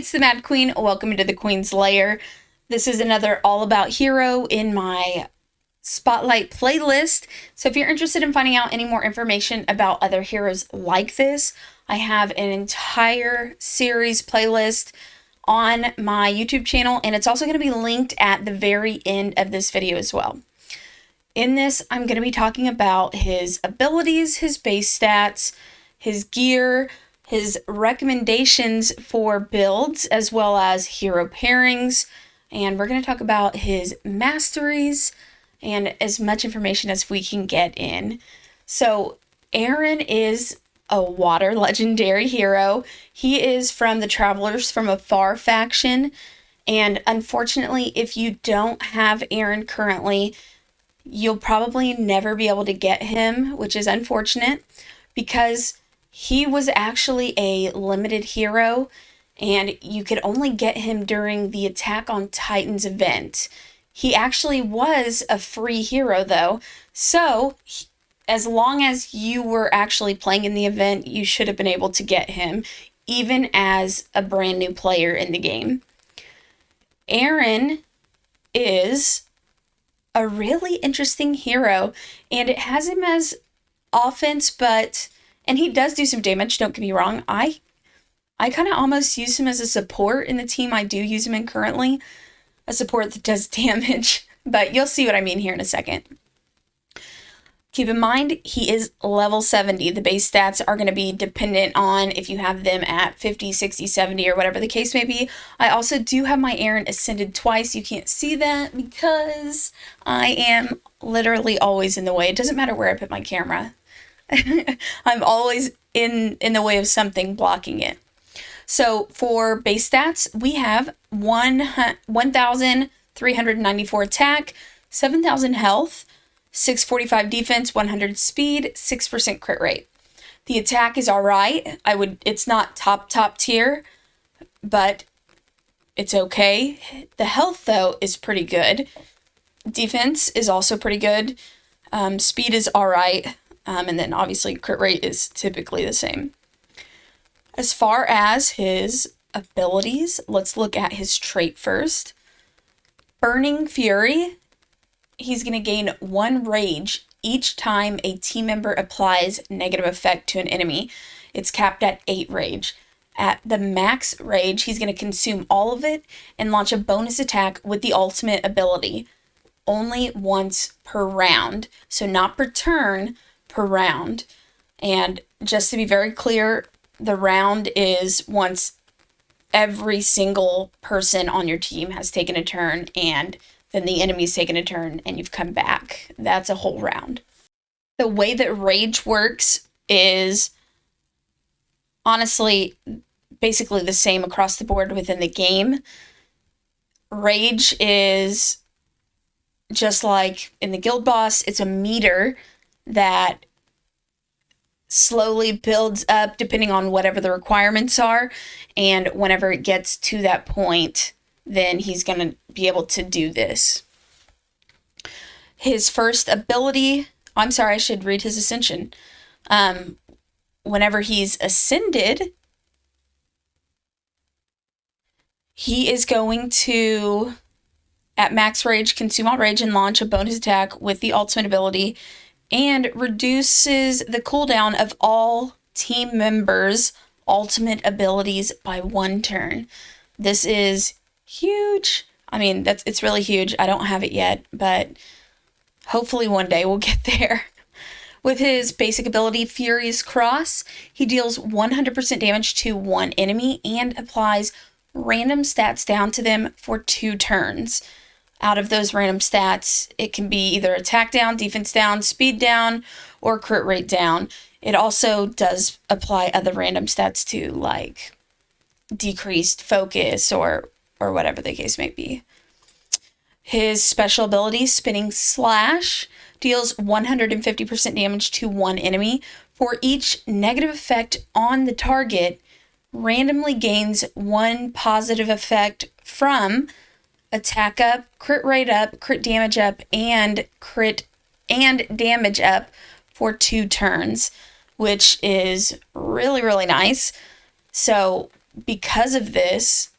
it's the Mad Queen. Welcome to the Queen's Lair. This is another all about hero in my Spotlight playlist. So if you're interested in finding out any more information about other heroes like this, I have an entire series playlist on my YouTube channel, and it's also going to be linked at the very end of this video as well. In this, I'm going to be talking about his abilities, his base stats, his gear, his recommendations for builds, as well as hero pairings, and we're going to talk about his masteries and as much information as we can get in. So Eren is a water legendary hero. He is from the Travelers from Afar faction, and unfortunately, if you don't have Eren currently, you'll probably never be able to get him, which is unfortunate because he was actually a limited hero and you could only get him during the Attack on Titans event. He actually was a free hero though, so as long as you were actually playing in the event, you should have been able to get him, even as a brand new player in the game. Eren is a really interesting hero, and it has him as offense, and he does do some damage, don't get me wrong. I kind of almost use him as a support in the team I do use him in currently. A support that does damage, but you'll see what I mean here in a second. Keep in mind, he is level 70. The base stats are going to be dependent on if you have them at 50, 60, 70, or whatever the case may be. I also do have my Eren ascended twice. You can't see that because I am literally always in the way. It doesn't matter where I put my camera. I'm always in the way of something blocking it. So for base stats, we have 1,394 attack, 7,000 health, 645 defense, 100 speed, 6% crit rate. The attack is alright. It's not top tier, but it's okay. The health, though, is pretty good. Defense is also pretty good. Speed is alright. And then obviously crit rate is typically the same. As far as his abilities, let's look at his trait first. Burning Fury. He's going to gain 1 rage each time a team member applies negative effect to an enemy. It's capped at 8 rage. At the max rage, he's going to consume all of it and launch a bonus attack with the ultimate ability. Only once per round. So not per turn, per round. And just to be very clear, the round is once every single person on your team has taken a turn and then the enemy's taken a turn and you've come back. That's a whole round. The way that rage works is honestly basically the same across the board within the game. Rage is just like in the guild boss, it's a meter that slowly builds up depending on whatever the requirements are, and whenever it gets to that point, then he's going to be able to do this. His first ability, I should read his ascension. Whenever he's ascended, he is going to, at max rage, consume all rage and launch a bonus attack with the ultimate ability, and reduces the cooldown of all team members' ultimate abilities by 1 turn. This is huge. It's really huge. I don't have it yet, but hopefully one day we'll get there. With his basic ability, Furious Cross, he deals 100% damage to 1 enemy and applies random stats down to them for 2 turns. Out of those random stats, it can be either attack down, defense down, speed down, or crit rate down. It also does apply other random stats too, like decreased focus or whatever the case may be. His special ability, Spinning Slash, deals 150% damage to 1 enemy. For each negative effect on the target, randomly gains 1 positive effect from attack up, crit rate up, crit damage up, and damage up for 2 turns, which is really, really nice. So because of this,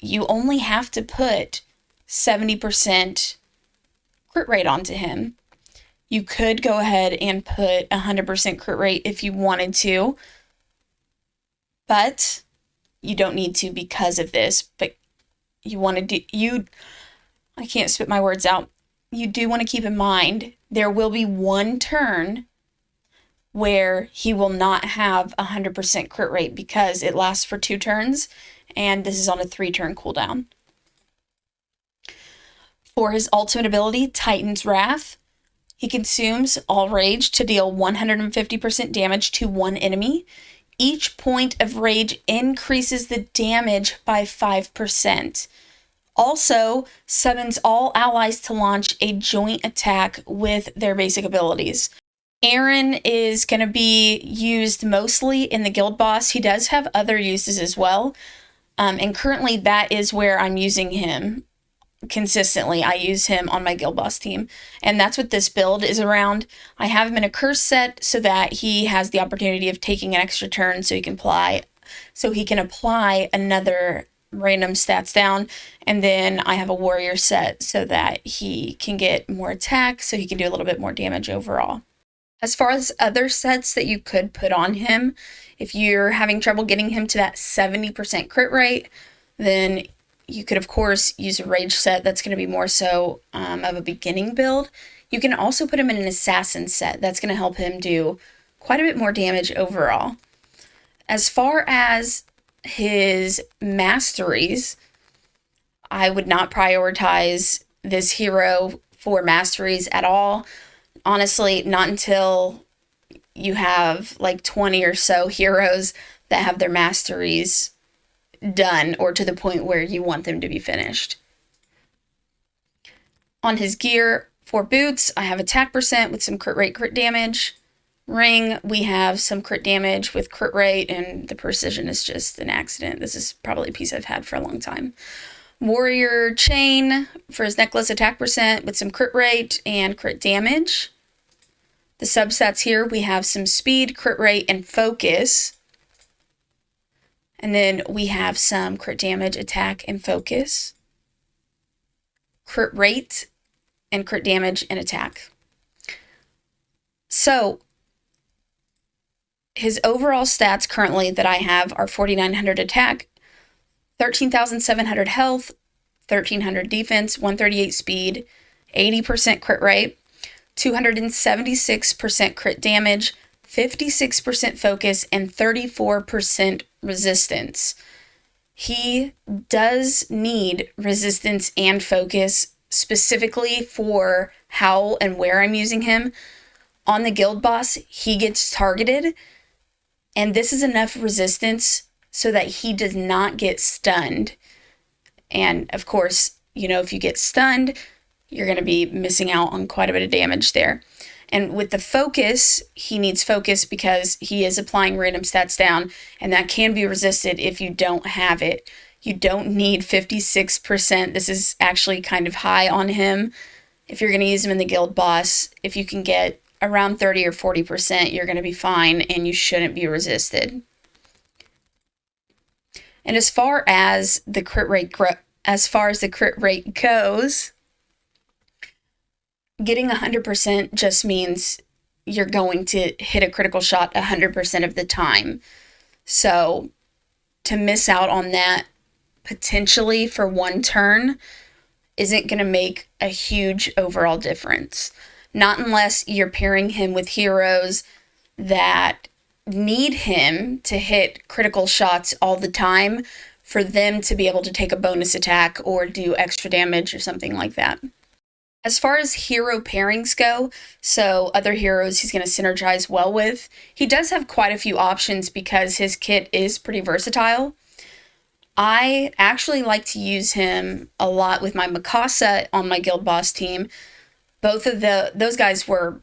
you only have to put 70% crit rate onto him. You could go ahead and put 100% crit rate if you wanted to, but you don't need to because of this. But you want to I can't spit my words out. You do want to keep in mind there will be one turn where he will not have 100% crit rate because it lasts for 2 turns, and this is on a 3-turn cooldown. For his ultimate ability, Titan's Wrath, he consumes all rage to deal 150% damage to one enemy. Each point of rage increases the damage by 5%. Also, summons all allies to launch a joint attack with their basic abilities. Eren is going to be used mostly in the guild boss. He does have other uses as well. And currently that is where I'm using him consistently. I use him on my guild boss team. And that's what this build is around. I have him in a curse set so that he has the opportunity of taking an extra turn so he can apply another random stats down. And then I have a warrior set so that he can get more attack so he can do a little bit more damage overall. As far as other sets that you could put on him, if you're having trouble getting him to that 70% crit rate, then you could, of course, use a rage set that's going to be more so of a beginning build. You can also put him in an assassin set. That's going to help him do quite a bit more damage overall. As far as his masteries, I would not prioritize this hero for masteries at all. Honestly, not until you have like 20 or so heroes that have their masteries done or to the point where you want them to be finished. On his gear, for boots, I have attack percent with some crit rate, crit damage. Ring, we have some crit damage with crit rate, and the precision is just an accident. This is probably a piece I've had for a long time. Warrior chain, for his necklace, attack percent with some crit rate and crit damage. The subsets here, we have some speed, crit rate, and focus. And then we have some crit damage, attack, and focus. Crit rate, and crit damage, and attack. So, his overall stats currently that I have are 4,900 attack, 13,700 health, 1,300 defense, 138 speed, 80% crit rate, 276% crit damage, 56% focus, and 34% resistance. He does need resistance and focus specifically for how and where I'm using him. On the guild boss, he gets targeted, and this is enough resistance so that he does not get stunned. And of course, if you get stunned, you're going to be missing out on quite a bit of damage there. And with the focus, he needs focus because he is applying random stats down, and that can be resisted if you don't have it. You don't need 56%. This is actually kind of high on him. If you're going to use him in the guild boss, if you can get around 30 or 40%, you're going to be fine, and you shouldn't be resisted. And as far as the crit rate goes, getting 100% just means you're going to hit a critical shot 100% of the time. So to miss out on that potentially for one turn isn't going to make a huge overall difference. Not unless you're pairing him with heroes that need him to hit critical shots all the time for them to be able to take a bonus attack or do extra damage or something like that. As far as hero pairings go, so other heroes he's going to synergize well with, he does have quite a few options because his kit is pretty versatile. I actually like to use him a lot with my Mikasa on my guild boss team. Both of those guys were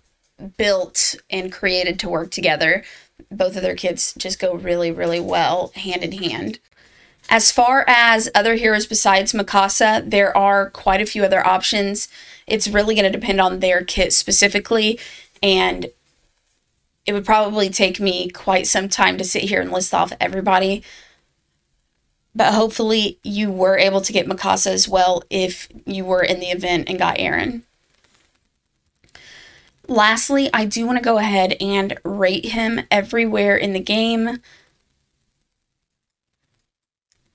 built and created to work together. Both of their kits just go really, really well hand in hand. As far as other heroes besides Mikasa, there are quite a few other options. It's really going to depend on their kit specifically, and it would probably take me quite some time to sit here and list off everybody. But hopefully you were able to get Mikasa as well if you were in the event and got Eren. Lastly, I do want to go ahead and rate him everywhere in the game.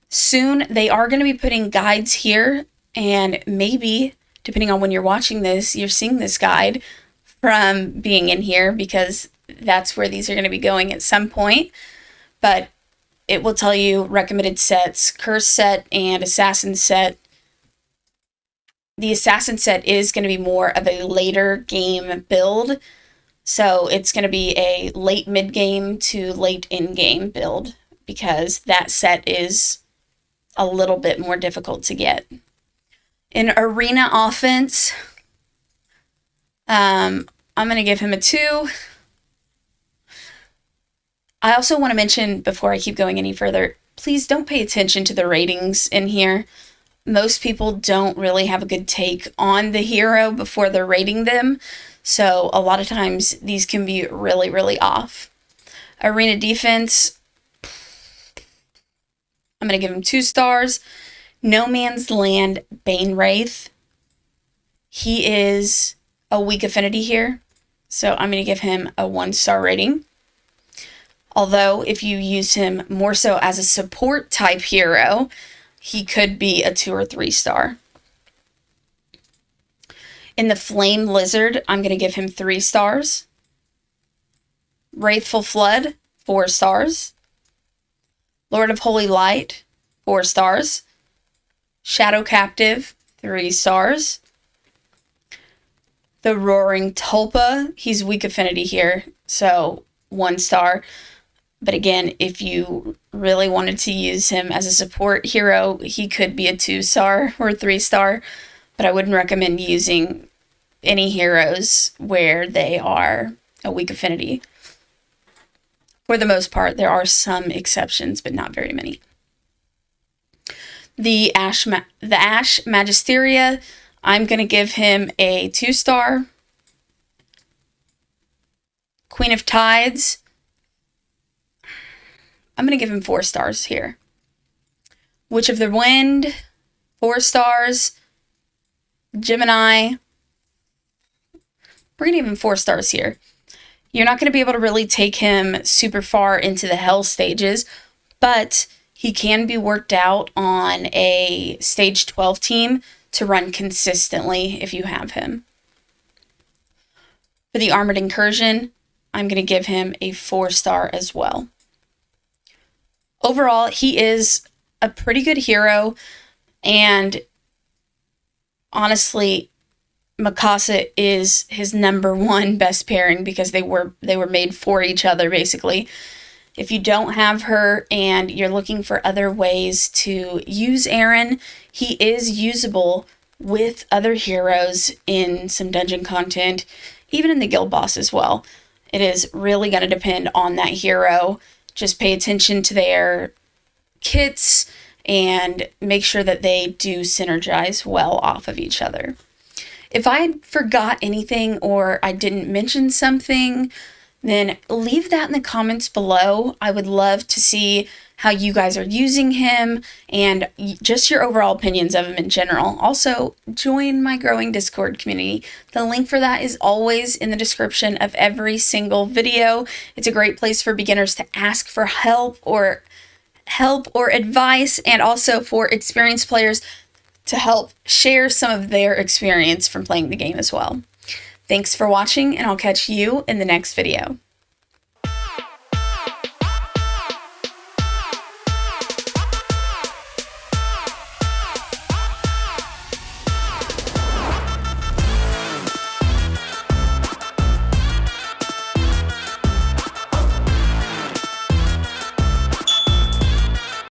Soon, they are going to be putting guides here, and maybe, depending on when you're watching this, you're seeing this guide from being in here, because that's where these are going to be going at some point. But it will tell you recommended sets, curse set, and assassin set. The assassin set is going to be more of a later game build, so it's going to be a late mid-game to late in-game build, because that set is a little bit more difficult to get. In arena offense, I'm going to give him a 2. I also want to mention, before I keep going any further, please don't pay attention to the ratings in here. Most people don't really have a good take on the hero before they're rating them, so a lot of times these can be really, really off. Arena defense, I'm going to give him 2 stars. No Man's Land Bane Wraith. He is a weak affinity here, so I'm going to give him a 1-star rating. Although, if you use him more so as a support type hero, he could be a 2 or 3 star. In the Flame Lizard, I'm going to give him 3 stars. Wraithful Flood, 4 stars. Lord of Holy Light, 4 stars. Shadow Captive, 3 stars. The Roaring Tulpa, he's weak affinity here, so 1 star. But again, if you really wanted to use him as a support hero, he could be a 2-star or 3-star. But I wouldn't recommend using any heroes where they are a weak affinity. For the most part, there are some exceptions, but not very many. The Ash Magisteria, I'm going to give him a 2-star. Queen of Tides, I'm going to give him 4 stars here. Witch of the Wind, 4 stars. Gemini, we're going to give him 4 stars here. You're not going to be able to really take him super far into the hell stages, but he can be worked out on a stage 12 team to run consistently if you have him. For the Armored Incursion, I'm going to give him a 4-star as well. Overall, he is a pretty good hero, and honestly, Mikasa is his #1 best pairing because they were made for each other, basically. If you don't have her and you're looking for other ways to use Eren, he is usable with other heroes in some dungeon content, even in the guild boss as well. It is really going to depend on that hero. Just pay attention to their kits and make sure that they do synergize well off of each other. If I forgot anything or I didn't mention something, then leave that in the comments below. I would love to see how you guys are using him and just your overall opinions of him in general. Also, join my growing Discord community. The link for that is always in the description of every single video. It's a great place for beginners to ask for help or advice, and also for experienced players to help share some of their experience from playing the game as well. Thanks for watching, and I'll catch you in the next video.